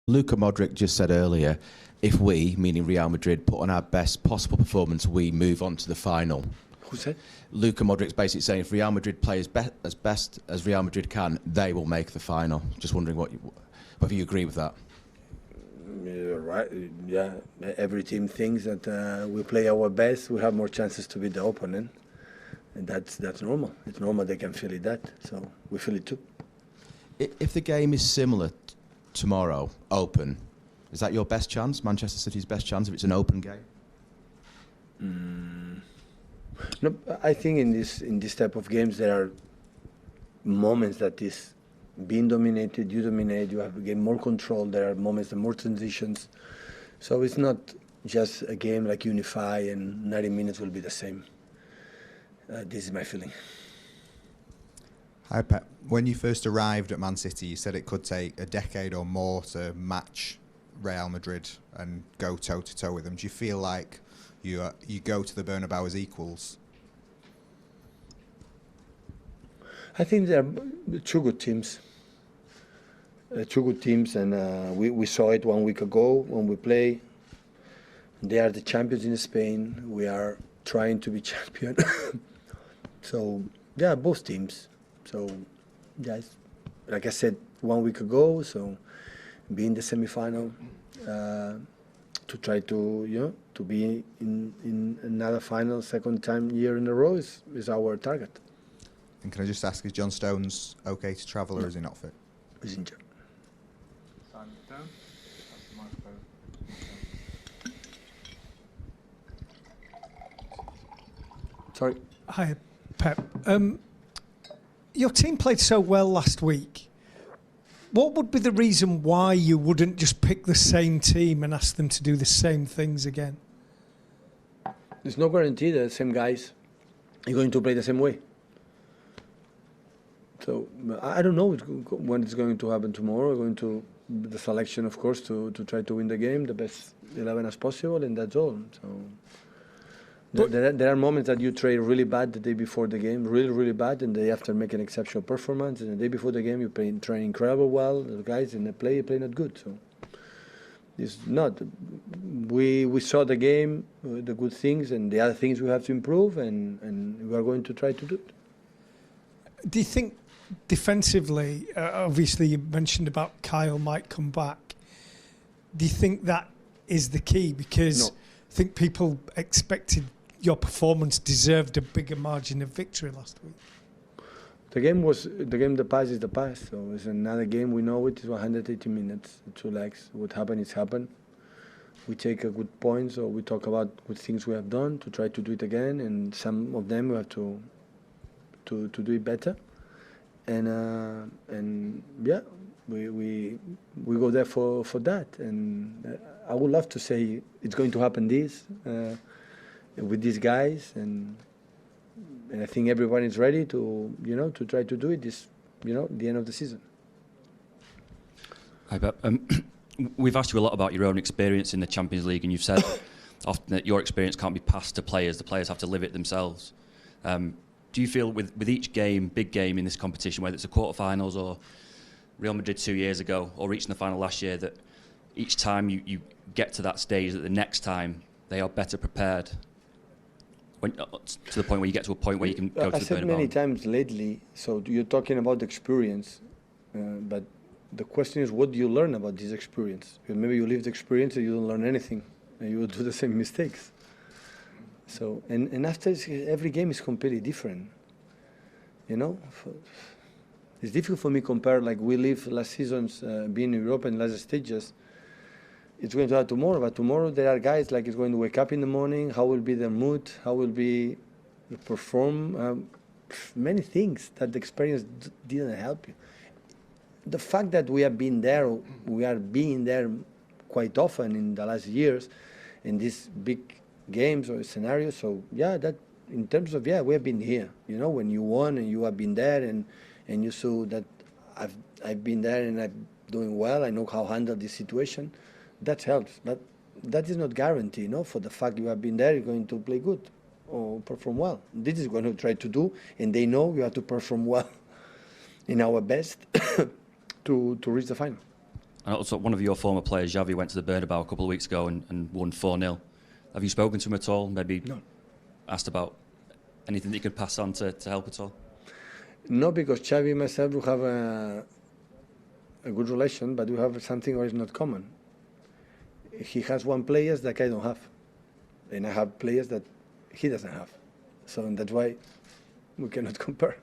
Luka Modric just said earlier, if we, meaning Real Madrid, put on our best possible performance, we move on to the final. Who said? Luka Modric's basically saying if Real Madrid play as best as Real Madrid can, they will make the final. Just wondering whether you agree with that. You're right. Yeah, every team thinks that we play our best, we have more chances to beat the opponent, and that's normal. It's normal they can feel it that, so we feel it too. If the game is similar tomorrow, open, is that your best chance? Manchester City's best chance if it's an open game? No, I think in this type of games there are moments that is being dominated, you dominate, you have to gain more control. There are moments and more transitions. So it's not just a game like Unify and 90 minutes will be the same. This is my feeling. Hi Pep, when you first arrived at Man City, you said it could take a decade or more to match Real Madrid and go toe-to-toe with them. Do you feel like you go to the Bernabeu as equals? I think they are two good teams. And we saw it 1 week ago when we play. They are the champions in Spain. We are trying to be champion. So, yeah, both teams. So, guys, like I said 1 week ago, so be in the semi-final to try to, to be in another final second year in a row is our target. And can I just ask, is John Stones okay to travel or is he not fit? He's injured. Sorry. Hi, Pep. Your team played so well last week. What would be the reason why you wouldn't just pick the same team and ask them to do the same things again? There's no guarantee that the same guys are going to play the same way. So I don't know when it's going to happen tomorrow. We're going to the selection, of course, to try to win the game, the best 11 as possible, and that's all. So there are moments that you trade really bad the day before the game, really, really bad, and the day after make an exceptional performance, and the day before the game you train incredible well, the guys in the play not good. So it's not. We saw the game, the good things, and the other things we have to improve, and we are going to try to do it. Do you think defensively, obviously you mentioned about Kyle might come back. Do you think that is the key? Because No. I think people expected your performance deserved a bigger margin of victory last week. The game the past is the past. So it's another game. We know it is 180 minutes, 2 legs. What happened is happened. We take a good point, so we talk about good things we have done to try to do it again, and some of them we have to do it better. And yeah, we go there for that. And I would love to say it's going to happen with these guys, and I think everyone is ready to to try to do it this the end of the season. Hi, Pep. We've asked you a lot about your own experience in the Champions League, and you've said often that your experience can't be passed to players. The players have to live it themselves. Do you feel with each game, big game in this competition, whether it's the quarterfinals or Real Madrid 2 years ago or reaching the final last year, that each time you get to that stage, that the next time they are better prepared? To the point where you get to a point where you can go to the Bernabeu? I said many times lately, so you're talking about experience, but the question is, what do you learn about this experience? Because maybe you live the experience and you don't learn anything, and you will do the same mistakes. So, and after every game is completely different. It's difficult for me to compare, like we live last seasons, being in Europe and last stages. It's going to happen tomorrow, but tomorrow there are guys like it's going to wake up in the morning, how will be their mood, how will be perform, many things that the experience didn't help you. The fact that we are being there quite often in the last years in these big games or scenarios. So yeah, that in terms of we have been here. When you won and you have been there and you saw that I've been there and I'm doing well. I know how to handle this situation. That helps, but that is not guarantee. For the fact you have been there, you're going to play good or perform well. This is going to try to do, and they know you have to perform well in our best to reach the final. And also, one of your former players, Xavi, went to the Bernabeu a couple of weeks ago and won 4-0. Have you spoken to him at all? Maybe No. asked about anything that you could pass on to help at all? No, because Xavi and myself we have a good relation, but we have something that is not common. He has one players that I don't have, and I have players that he doesn't have. So that's why we cannot compare.